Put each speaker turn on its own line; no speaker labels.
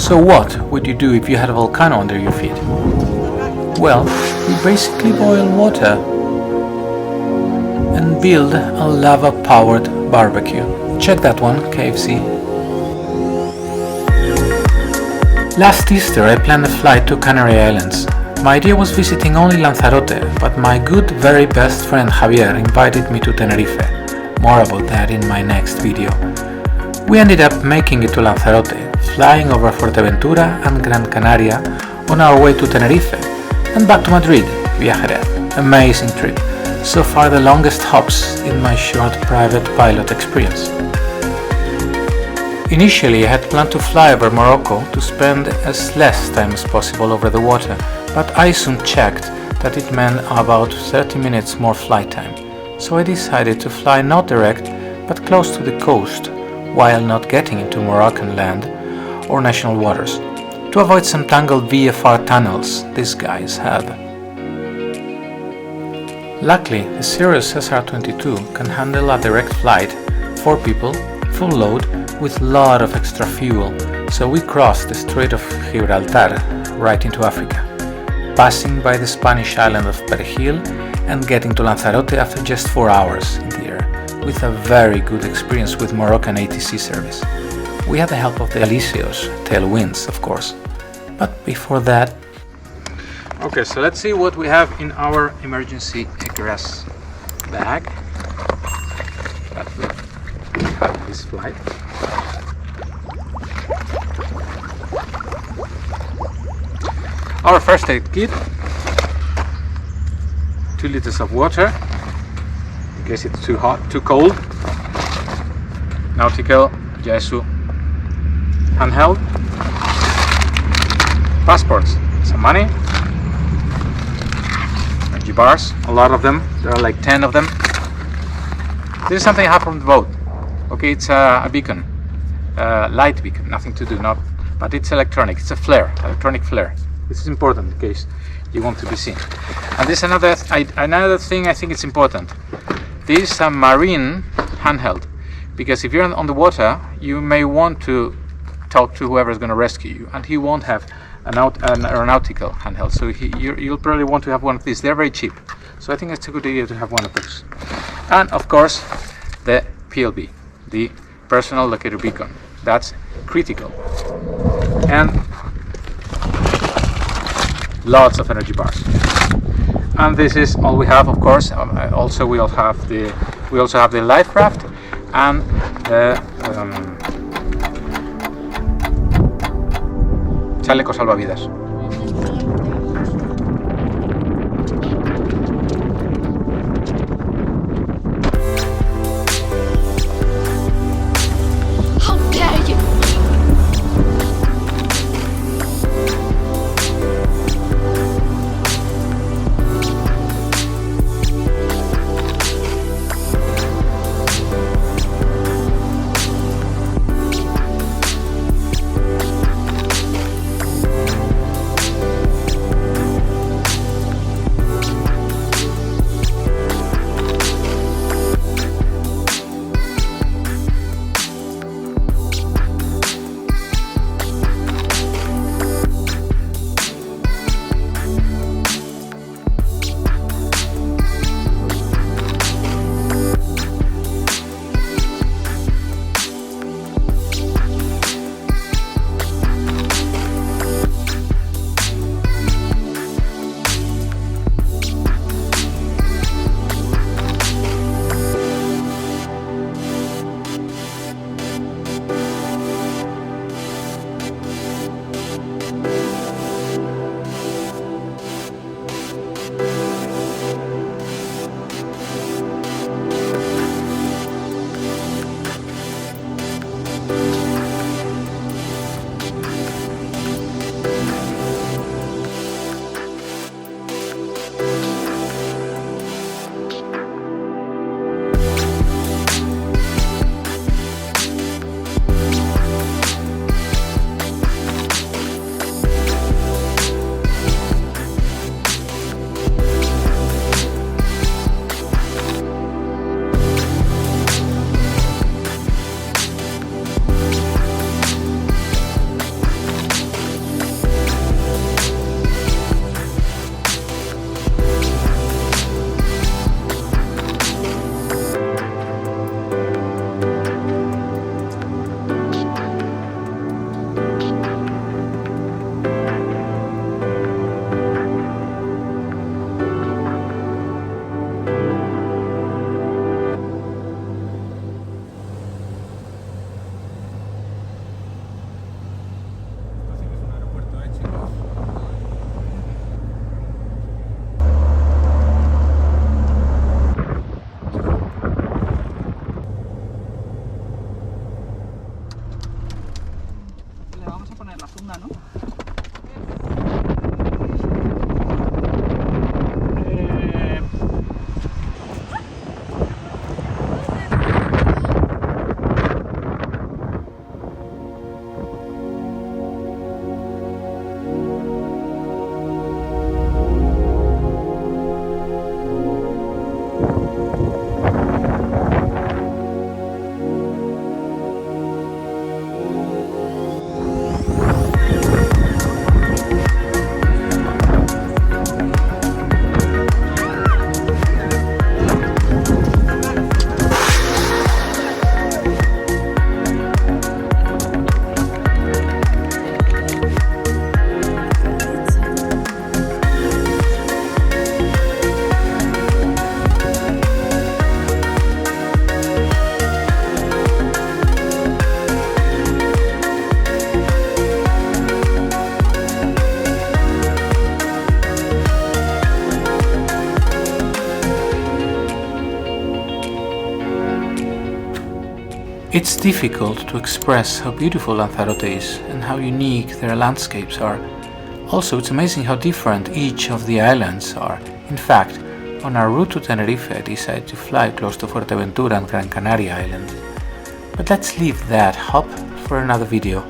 So what would you do if you had a volcano under your feet? Well, you basically boil water and build a lava-powered barbecue. Check that one, KFC. Last Easter I planned a flight to Canary Islands. My idea was visiting only Lanzarote, but my good, very best friend Javier invited me to Tenerife. More about that in my next video. We ended up making it to Lanzarote, flying over Fuerteventura and Gran Canaria on our way to Tenerife, and back to Madrid via Jerez. Amazing trip. So far the longest hops in my short private pilot experience. Initially I had planned to fly over Morocco to spend as less time as possible over the water, but I soon checked that it meant about 30 minutes more flight time. So I decided to fly not direct, but close to the coast, while not getting into Moroccan land or national waters, to avoid some tangled VFR tunnels these guys have. Luckily, the Cirrus SR22 can handle a direct flight, 4 people, full load, with a lot of extra fuel, so we crossed the Strait of Gibraltar right into Africa, passing by the Spanish island of Perejil and getting to Lanzarote after just 4 hours in the air, with a very good experience with Moroccan ATC service. We had the help of the Alicios tailwinds, of course, but before that... Okay, so let's see what we have in our emergency egress bag that will have this flight. Our first aid kit, 2 liters of water in case it's too hot, too cold, nautical Yaesu handheld, passports, some money, energy bars, a lot of them, there are like 10 of them. This is something I have from the boat. Okay, it's a beacon, light beacon, nothing to do, but it's electronic, it's a flare, electronic flare. This is important in case you want to be seen. And this is another thing I think it's important. This is a marine handheld, because if you're on the water, you may want to talk to whoever is going to rescue you, and he won't have an aeronautical handheld, so you'll probably want to have one of these. They're very cheap, so I think it's a good idea to have one of those. And of course, the PLB, the personal locator beacon. That's critical. And lots of energy bars. And this is all we have, of course. Also, we also have the life raft and the chaleco salvavidas.
Le vamos a poner la funda, ¿no?
It's difficult to express how beautiful Lanzarote is and how unique their landscapes are. Also, it's amazing how different each of the islands are. In fact, on our route to Tenerife, I decided to fly close to Fuerteventura and Gran Canary Island. But let's leave that hop for another video.